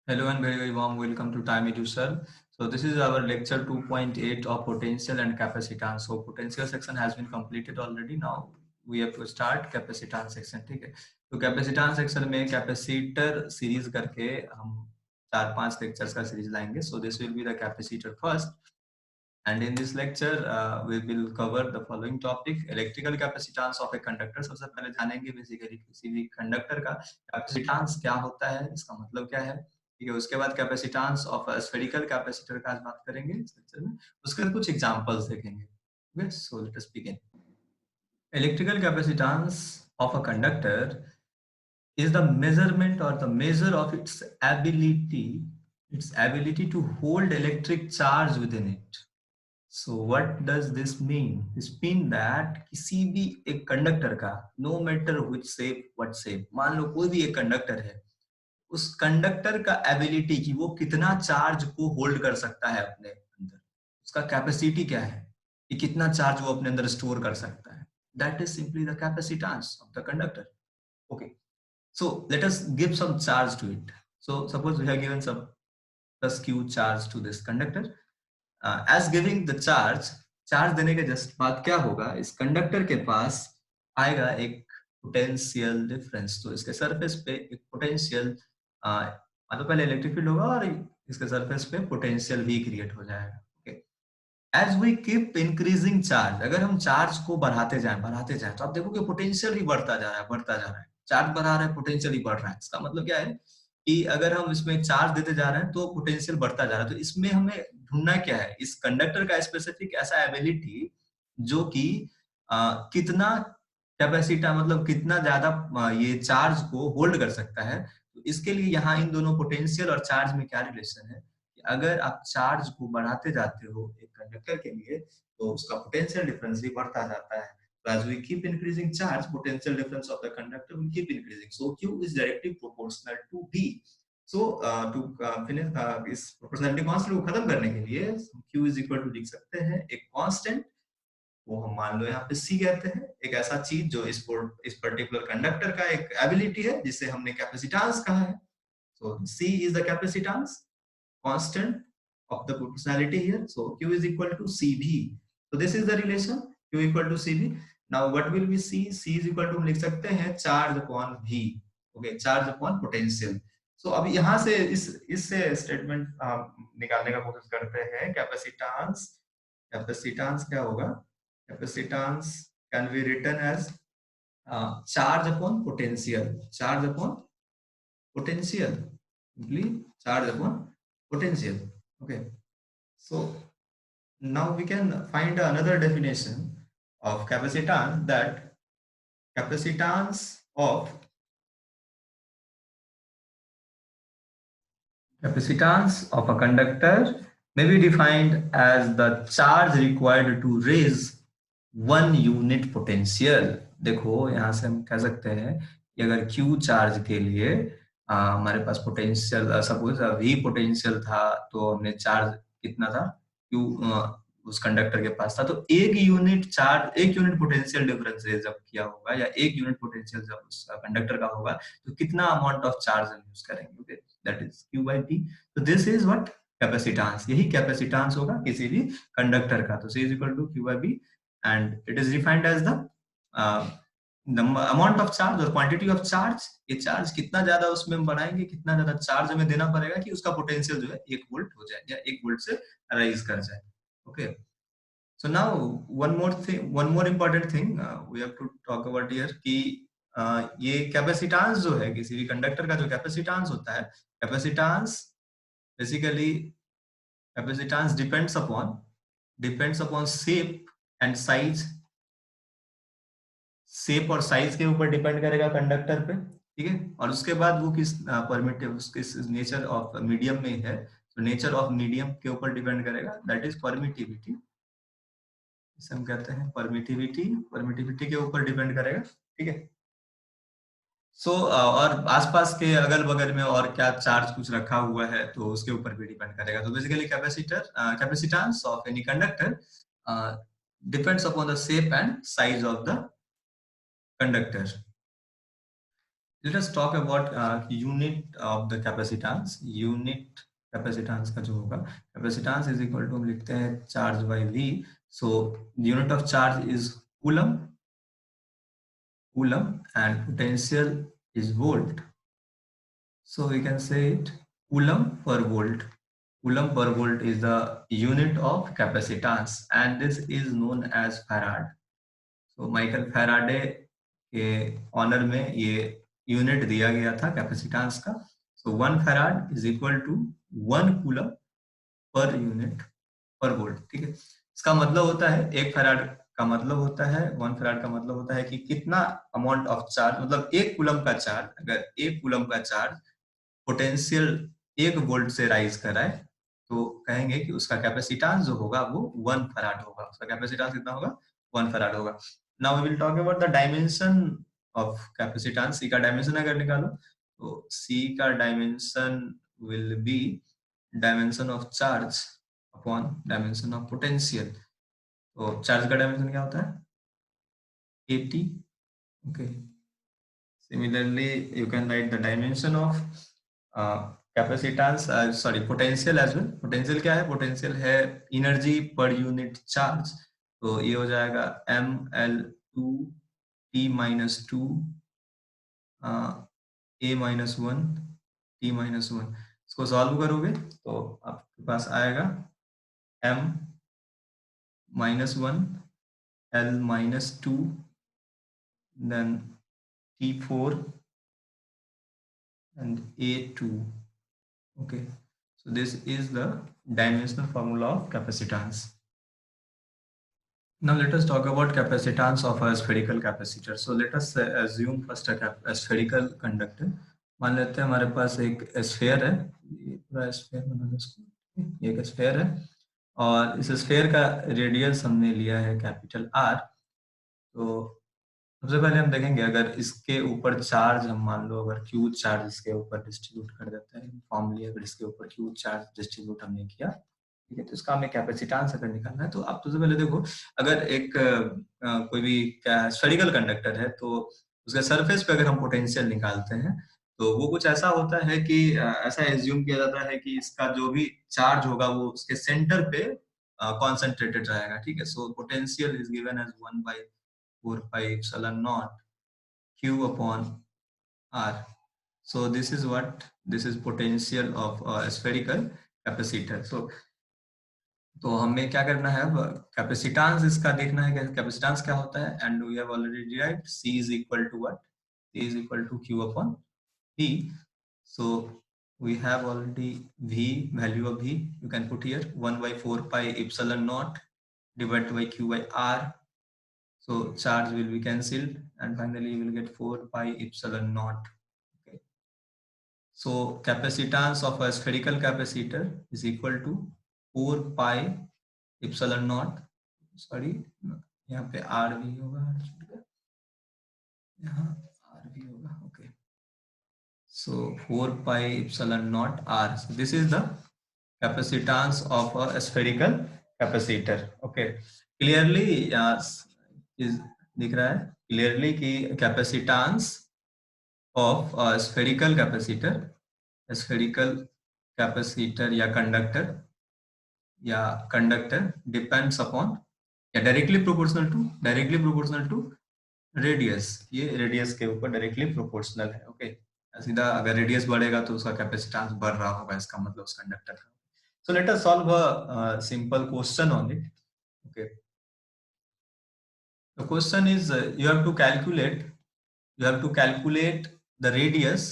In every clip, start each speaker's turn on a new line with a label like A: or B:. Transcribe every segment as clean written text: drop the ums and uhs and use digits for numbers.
A: Hello and very warm welcome to Time Edu Sir. So this is our lecture 2.8 of potential and capacitance. So potential section has been completed already. Now we have to start capacitance section. ठीक है, तो capacitance section में capacitor series करके हम 4-5 lectures का series लाएंगे. So this will be the capacitor first. And in this lecture, we will cover the following topic: electrical capacitance of a conductor. सबसे पहले जानेंगे बेसिकली किसी भी कंडक्टर का कैपेसिटेंस क्या होता है, इसका मतलब क्या है. ठीक है, उसके बाद कैपेसिटेंस ऑफ स्फेरिकल कैपेसिटर का आज बात करेंगे इस लेक्चर में. उसके बाद कुछ एग्जांपल्स देखेंगे. Okay, so let us begin. Electrical capacitance of a conductor is the measurement or the measure of its ability to hold electric charge within it. So what does this mean? This mean that किसी भी एक conductor का no matter which shape what shape, मान लो कोई भी एक conductor है, उस कंडक्टर का एबिलिटी कि वो कितना चार्ज को होल्ड कर सकता है अपने अंदर, उसका कैपेसिटी क्या है कि कितना चार्ज वो अपने अंदर स्टोर कर सकता है. That is simply the capacitance of the conductor. Okay, so let us give some charge to it. So suppose we have given some plus q charge to this conductor. As giving the charge देने के just बाद क्या होगा, इस conductor के पास आएगा एक potential difference. तो इसके सरफेस पे एक पोटेंशियल मतलब पहले इलेक्ट्रिक फील्ड होगा और इसके सरफेस पे पोटेंशियल भी क्रिएट हो जाएगा. Okay, as we keep increasing charge, अगर हम चार्ज को बढ़ाते जाएं तो आप देखोगे पोटेंशियल भी बढ़ता जा रहा है. चार्ज बढ़ा रहा है, पोटेंशियल ही बढ़ रहा है. इसका मतलब क्या है कि अगर हम इसमें चार्ज देते जा रहे हैं तो पोटेंशियल बढ़ता जा रहा है. तो इसमें हमें ढूंढना क्या है, इस कंडक्टर का स्पेसिफिक ऐसा एबिलिटी जो कि कितना कैपेसिटी मतलब कितना ज्यादा ये चार्ज को होल्ड कर सकता है. तो इसके लिए यहाँ इन दोनों पोटेंशियल और चार्ज में क्या रिलेशन है कि अगर आप चार्ज को बढ़ाते जाते हो एक कंडक्टर के लिए तो उसका पोटेंशियल डिफरेंस भी बढ़ता जाता है. As we keep increasing charge, potential difference of the conductor will keep increasing. So Q is directly proportional to V. So to finish इस proportionality constant को खत्म करने के लिए Q is equal to लिख सकते हैं एक constant, वो हम मान लो यहाँ पे C कहते हैं, एक ऐसा चीज जो इस पर्टिकुलर कंडक्टर का एक एबिलिटी है जिसे हमने कैपेसिटेंस कहा है. So C is the capacitance constant of the proportionality here. So Q is equal to CV. So this is the relation Q equal to CV. Now what will be C? C is equal to हम लिख सकते हैं charge upon V. Okay, charge upon potential. So अब यहाँ से इससे statement निकालने का कोशिश करते हैं. कैपेसिटेंस क्या होगा? Capacitance can be written as charge upon potential. Charge upon potential. Simply charge upon potential. Okay, so now we can find another definition of capacitance, that capacitance of a conductor may be defined as the charge required to raise 1 unit potential. देखो यहाँ से हम कह सकते हैं कि अगर Q charge के लिए हमारे पास पोटेंशियल सपोज V पोटेंशियल था तो हमने चार्ज कितना था Q उस कंडक्टर के पास था, तो एक यूनिट पोटेंशियल डिफरेंस जब किया होगा या एक यूनिट पोटेंशियल जब उस कंडक्टर का होगा तो कितना अमाउंट ऑफ चार्ज हम यूज करेंगे. Okay, that is Q by V. तो दिस इज व्हाट कैपेसिटेंस. यही कैपेसिटेंस होगा किसी भी कंडक्टर का. तो C is equal to Q by V and it is defined as the amount of charge और क्वांटिटी ऑफ चार्ज. ये charge कितना ज्यादा उसमें हम बनाएंगे, कितना ज्यादा चार्ज हमें देना पड़ेगा कि उसका पोटेंशियल जो है 1 वोल्ट हो जाए या 1 वोल्ट से राइज कर जाए. Okay, so now one more important thing we have to talk about here कि ये कैपेसिटेंस जो है किसी भी कंडक्टर का जो कैपेसिटेंस होता है, capacitance basically capacitance depends upon shape and size. Shape और साइज के ऊपर डिपेंड करेगा कंडक्टर पे. ठीक है, और उसके बाद वो किस परमिटिव उसके नेचर ऑफ मीडियम में है, तो नेचर ऑफ मीडियम के ऊपर डिपेंड करेगा. That is permittivity. इसे हम कहते हैं परमिटिविटी के ऊपर डिपेंड करेगा. ठीक है, सो और आसपास के अगल बगल में और क्या चार्ज कुछ रखा हुआ है तो उसके ऊपर भी डिपेंड करेगा. तो basically capacitance of any conductor depends upon the shape and size of the conductor. Let us talk about unit of the capacitance. Unit capacitance का जो होगा, capacitance is equal to हम लिखते हैं charge by V. So unit of charge is coulomb, and potential is volt. So we can say it coulomb per volt. Coulomb per volt is the unit of capacitance, and this is known as farad. So Michael Faraday के honour में ये unit दिया गया था capacitance का. So 1 farad is equal to 1 coulomb per unit per volt. ठीक है, इसका मतलब होता है 1 फैराड का मतलब होता है 1 फैराड का मतलब होता है कि कितना अमाउंट ऑफ चार्ज, मतलब 1 कूलम का चार्ज, अगर 1 कूलम का चार्ज पोटेंशियल 1 वोल्ट से राइज कराए तो कहेंगे कि उसका कैपेसिटेंस जो होगा वो 1 फैराड होगा. उसका कैपेसिटेंस कितना होगा? 1 फैराड होगा. Now we will talk about the dimension of capacitance. C का डायमेंशन अगर निकालो तो सी का dimension will be dimension of charge upon dimension of potential. तो चार्ज का डायमेंशन क्या होता है? 80. Okay, similarly you can write the dimension of capacitance, sorry, potential as well. potential क्या है? potential है energy per unit charge. तो ये हो जाएगा ml2 t minus 2 a minus 1 t minus 1. इसको सॉल्व करोगे तो आपके पास आएगा m minus 1 l minus 2 then t4 and a2. Okay, so this is the dimensional formula of capacitance. Now let us talk about capacitance of a spherical capacitor. So let us assume first a spherical conductor. मान लेते हैं हमारे पास एक sphere है, ये पूरा sphere बना लो इसको. ये एक स्फेयर है और इस स्फेयर का रेडियस हमने लिया है कैपिटल R. तो सबसे पहले हम देखेंगे अगर इसके ऊपर चार्ज हम मान लो अगर क्यू चार्ज इसके ऊपर डिस्ट्रीब्यूट कर देते हैं फॉर्मली, अगर इसके ऊपर क्यू चार्ज डिस्ट्रीब्यूट हमने किया, ठीक है, तो इसका हमें कैपेसिटेंस अगर निकालना है तो आप सबसे पहले देखो अगर एक कोई भी स्फेरिकल कंडक्टर है तो उसके सरफेस पे अगर हम पोटेंशियल निकालते हैं तो वो कुछ ऐसा होता है कि ऐसा एज्यूम किया जाता है कि इसका जो भी चार्ज होगा वो उसके सेंटर पे कॉन्सेंट्रेटेड रहेगा. ठीक है, so potential is given as 1/4 pi epsilon naught q upon r. So this is potential of a spherical capacitor. तो हमें क्या करना है अब कैपेसिटेंस इसका देखना है कि कैपेसिटेंस क्या होता है. And we have already derived C is equal to what? C is equal to Q upon P. So we have already V, value of V you can put here 1/4 pi epsilon naught divided by Q by R. So charge will be cancelled and finally you will get 4 pi epsilon naught. Okay. So capacitance of a spherical capacitor is equal to 4 pi epsilon naught. Sorry, यहाँ पे R भी होगा, यहाँ R भी होगा. Okay, so 4 pi epsilon naught R. So this is the capacitance of a spherical capacitor. Okay, clearly is दिख रहा है clearly कि capacitance of a spherical capacitor या conductor depends upon या डायरेक्टली प्रोपोर्शनल टू रेडियस. ये radius के ऊपर directly proportional है. ओके, सीधा अगर रेडियस बढ़ेगा तो उसका कैपेसिटेंस बढ़ रहा होगा, इसका मतलब उस कंडक्टर का. So let us solve a simple question on it. Okay, the question is you have to calculate the radius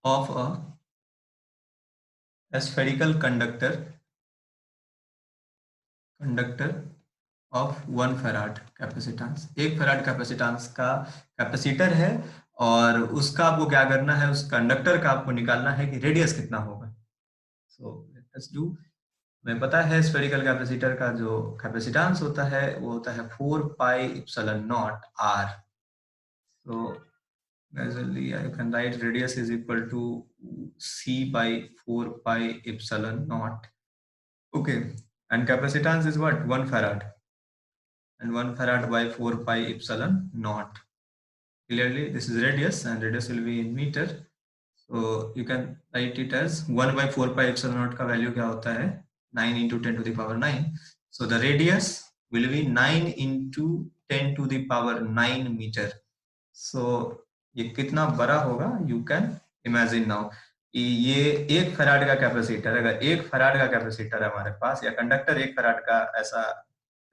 A: of a spherical conductor of 1 farad capacitance. 1 farad capacitance का कैपेसिटर है और उसका आपको क्या करना है, उस कंडक्टर का आपको निकालना है कि रेडियस कितना होगा. So let us do. हमें पता है स्फेरिकल कैपेसिटर का जो कैपेसिटेंस होता है वो होता है 4 pi epsilon naught r. So basically I can write radius is equal to c by 4 pi epsilon naught. Okay, and capacitance is what? 1 farad, and 1 farad by 4 pi epsilon naught. Clearly, this is radius, and radius will be in meter. So you can write it as 1 by 4 pi epsilon naught का value क्या होता है? 9 into 10 to the power 9. So the radius will be 9 into 10 to the power 9 meter. So ये कितना बड़ा होगा? You can imagine now. ये 1 farad का कैपेसिटर, अगर 1 फराड का कैपेसिटर है हमारे पास, या कंडक्टर 1 फराड का ऐसा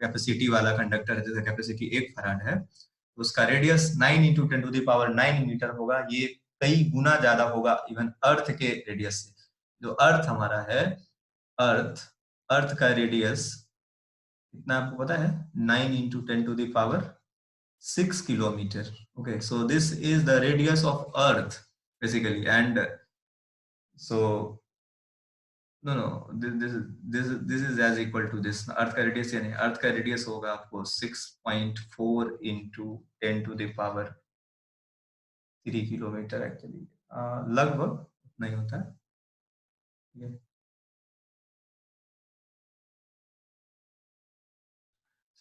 A: कैपेसिटी वाला कंडक्टर है जैसे कैपेसिटी 1 फराड है, तो उसका radius 9 into 10 to the power 9 metre होगा। ये कई गुना ज्यादा होगा इवन अर्थ के रेडियस से। जो अर्थ हमारा है, अर्थ अर्थ का रेडियस कितना आपको पता है? 9 into 10 to the power 6 kilometer. Okay, so this is the radius of earth basically, and so no, this is as equal to this अर्थ का रेडियस, यानी अर्थ का रेडियस होगा आपको 6.4 into 10 to the power 3 kilometre actually, लगभग नहीं होता है।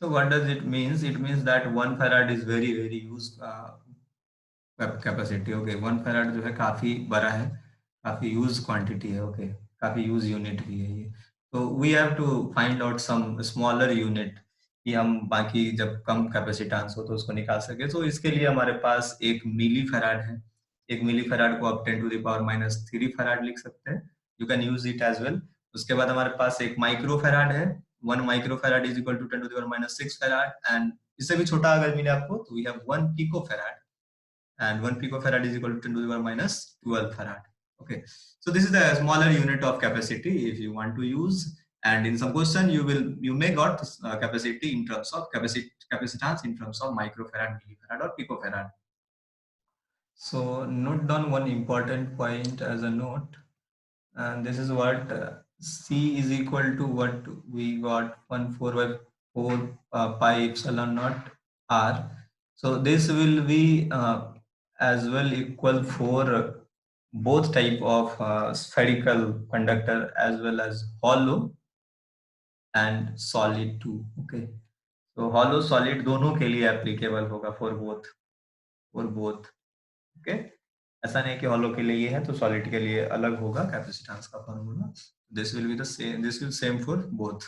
A: So what does it means? It means that 1 farad is very used capacity. Okay, 1 farad जो है काफी बड़ा है, काफी यूज क्वांटिटी है। ओके, काफी यूज यूनिट भी है ये। तो we have to find out some smaller unit कि हम बाकी जब कम कैपेसिटेंस हो तो उसको निकाल सके। तो इसके लिए हमारे पास एक मिली फैराड है। एक मिली फैराड को आप 10 टू द पावर -3 फैराड लिख सकते हैं। You can use it as well. उसके बाद हमारे पास एक माइक्रो फैराड है। 1 micro farad is equal to 10 to the power -6 farad, and इससे भी छोटा अगर मिले आपको तो we have 1 pico farad, and 1 picofarad is equal to 10 to the power -12 farad. Okay, so this is the smaller unit of capacity if you want to use, and in some question you may got capacity in terms of capacitance in terms of microfarad, millifarad, or picofarad. So note down one important point as a note, and this is what C is equal to what we got 1/4 by 4 pi epsilon naught r. So this will be as well equal for both type of spherical conductor as well as hollow and solid too. Okay, so hollow solid दोनों के लिए applicable होगा for both. Okay, ऐसा नहीं कि hollow के लिए ये है तो solid के लिए अलग होगा capacitance का formula. This will be the same. This will same for both.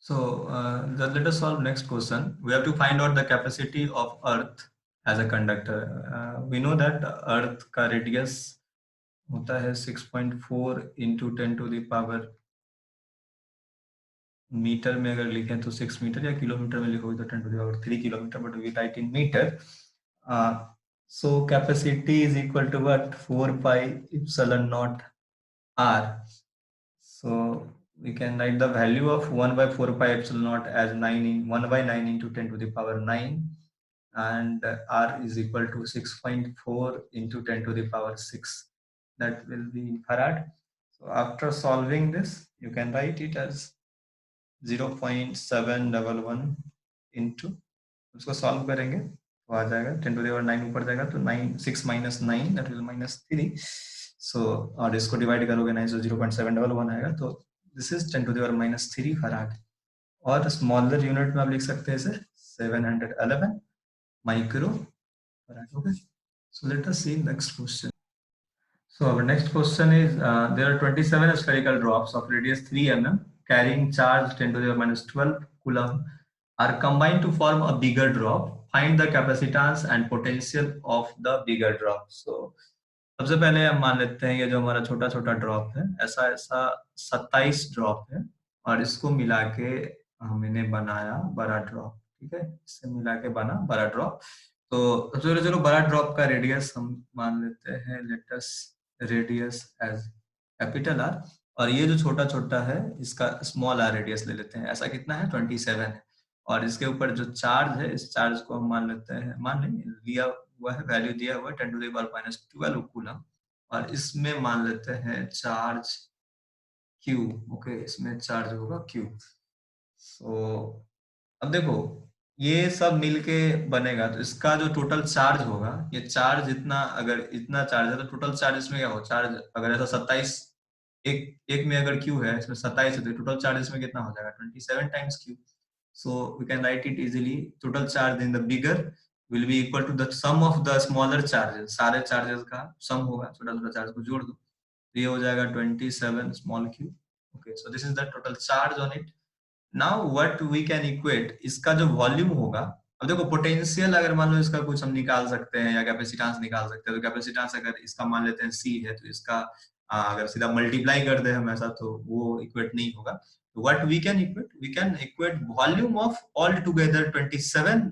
A: So let us solve next question. We have to find out the capacity of Earth as a conductor. We know that Earth का radius होता है 6.4 into 10 to the power, metre में अगर लिखें तो 6 metre, या kilometre में लिखोगे तो 10 to the power 3 kilometre, but we write in meter. So capacity is equal to what? 4 pi epsilon naught r. So we can write the value of 1 by 4 pi epsilon naught as 1 by 9 into 10 to the power 9, and r is equal to 6.4 into 10 to the power 6. That will be in farad. So after solving this, you can write it as 0.711 into, उसको solve करेंगे तो आ जाएगा 10 to the power 9 ऊपर जाएगा तो 6 minus 9 that will -3. So और इसको divide करोगे 9 से 0.711 आएगा, तो this is 10 to the power -3 farad. और स्मॉलर यूनिट में आप लिख सकते हैं sir 711 micro farad. Okay, so let us see next question. So our next question is there are 27 spherical drops of radius 3 mm carrying charge 10 to the power -12 coulomb are combined to form a bigger drop. Find the capacitance and potential of the bigger drop. So सबसे पहले हम मान लेते हैं ये जो हमारा छोटा छोटा ड्रॉप है, ऐसा 27 ड्रॉप है, और इसको मिला के हमने बनाया बड़ा ड्रॉप। ठीक है, इससे मिला के बना बड़ा ड्रॉप। तो सबसे पहले चलो बड़ा ड्रॉप का रेडियस हम मान लेते हैं, let us radius as capital R, और ये जो छोटा छोटा है इसका स्मॉल आर रेडियस ले लेते हैं। ऐसा कितना है? 27 है। और इसके ऊपर जो चार्ज है, इस चार्ज को हम मान लेते हैं, मान लेंगे लिया हुआ है, वैल्यू दिया हुआ है 10 to the power -12 कूलम, और इसमें मान लेते हैं चार्ज Q। ओके, इसमें चार्ज होगा Q। सो अब देखो ये सब मिलके बनेगा, तो इसका जो टोटल चार्ज होगा, ये चार्ज इतना, अगर इतना चार्ज है तो टोटल चार्ज इसमें क्या हो? चार्ज अगर ऐसा 27 एक में अगर Q है, इसमें 27 है, तो टोटल चार्ज इसमें कितना हो जाएगा 27 times Q. So we can write it easily. Total charge in the bigger will be equal to the sum of the smaller charges. सारे चार्जेस का सम होगा, छोटा छोटा चार्ज को जोड़ दो, तो ये हो जाएगा 27 small q. Okay, so this is the total charge on it. Now what we can equate, इसका जो वॉल्यूम होगा, अब देखो पोटेंशियल अगर मान लो इसका कुछ हम निकाल सकते हैं या कैपेसिटेंस निकाल सकते हैं, तो कैपेसिटेंस अगर इसका मान लेते हैं C है, तो इसका अगर सीधा मल्टीप्लाई कर दे हम ऐसा, तो वो इक्वेट नहीं होगा. What we can equate? We can equate volume of altogether 27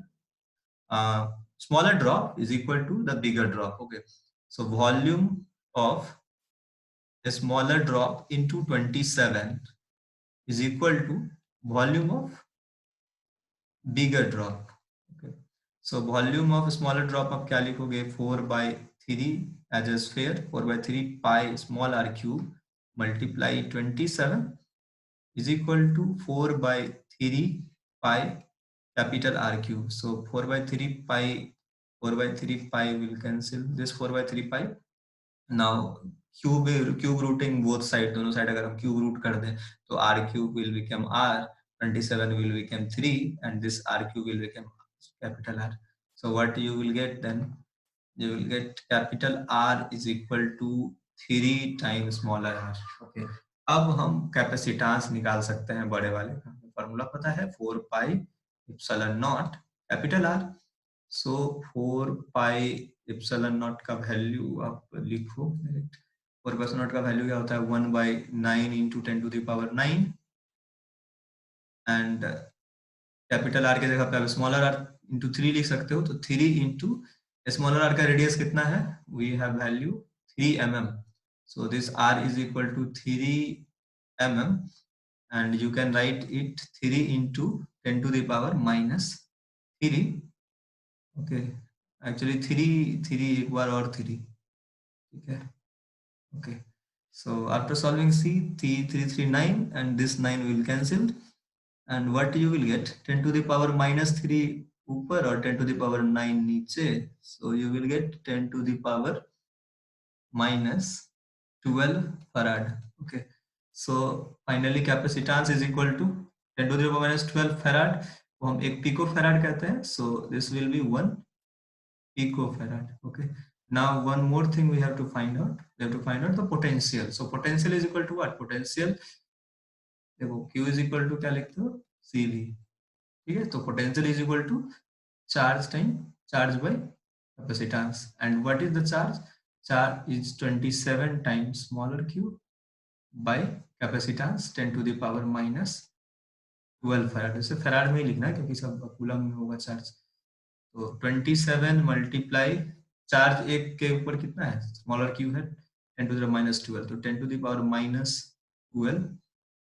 A: smaller drop is equal to the bigger drop. Okay, so volume of a smaller drop into 27 is equal to volume of bigger drop. Okay, so volume of smaller drop आप क्या लिखोगे, 4/3 as a sphere, 4/3 pi small r cube multiply 27 is equal to 4/3 pi capital R cube. So 4/3 pi will cancel this 4/3 pi. Now cube rooting both side, दोनों side अगर हम cube root कर दें, तो R cube will become R, 27 will become 3, and this R cube will become capital R. So what you will get then? You will get capital R is equal to 3 times smaller r. Okay, अब हम capacitance निकाल सकते हैं बड़े वाले का. Formula पता है, 4 pi epsilon naught capital R. So 4 pi epsilon naught का वैल्यू आप लिखो. 4 पाई नॉट का वैल्यू क्या होता है, 1/9 into 10 to the power 9, and capital R की जगह पे आप स्मॉलर r इंटू 3 लिख सकते हो. तो 3 इंटू स्मॉलर r का रेडियस कितना है, we have value 3 mm. So this r is equal to 3 mm, and you can write it 3 into 10 to the power minus 3. Okay, actually 3 एक बार और 3, ठीक है. Okay, so after solving C, 3 3 9, and this 9 will cancel, and what you will get, 10 to the power minus 3 ऊपर और 10 to the power 9 नीचे. So you will get 10 to the power minus 12 farad. Okay, so finally capacitance is equal to 10 to the power minus 12 farad, वो हम एक pico farad कहते हैं. So this will be 1 pico farad. Okay, now one more thing we have to find out, we have to find out the potential. So potential is equal to what, potential देखो Q is equal to क्या लिखते हो, CV, ठीक है. तो potential is equal to charge time charge by capacitance, and what is the charge, charge is 27 times smaller q by capacitance 10 to the power minus 12 farad. इसे farad में ही लिखना है क्योंकि सब कूलम में होगा चार्ज. तो 27 मल्टीप्लाई चार्ज एक के ऊपर कितना है, स्मॉलर क्यू है, 10 to the minus 12, तो 10 to the power minus 12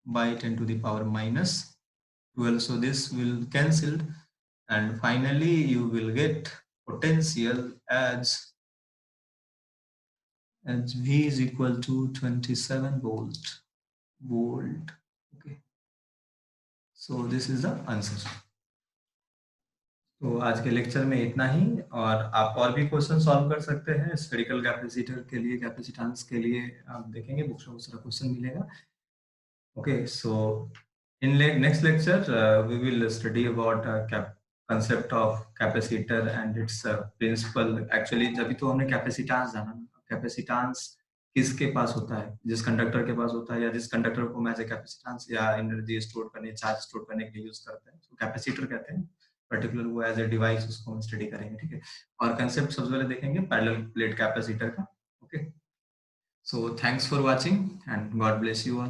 A: by 10 to the power minus 12. So this will cancelled, and finally you will get potential as V is equal to 27 volt. Okay, so this is the answer. तो आज के lecture में इतना ही, और आप और भी question solve कर सकते हैं स्फेरिकल कैपेसिटर के लिए, कैपेसिटेंस के लिए आप देखेंगे बुक्स में सारा क्वेश्चन मिलेगा. Okay, so in next lecture we will study about concept of capacitor and its principle. Actually जब तो हमने कैपेसिटेंस जाना, कैपेसिटेंस किसके पास होता है, जिस कंडक्टर के पास होता है, या जिस कंडक्टर को हम एज ए कैपेसिटेंस या एनर्जी स्टोर करने, चार्ज स्टोर करने के लिए यूज करते हैं, तो कैपेसिटर कहते हैं. पर्टिकुलर वो एज ए डिवाइस, उसको हम स्टडी करेंगे, ठीक है. और कंसेप्ट सबसे पहले देखेंगे पैरेलल प्लेट कैपेसिटर का. Okay, so thanks for watching and God bless you all.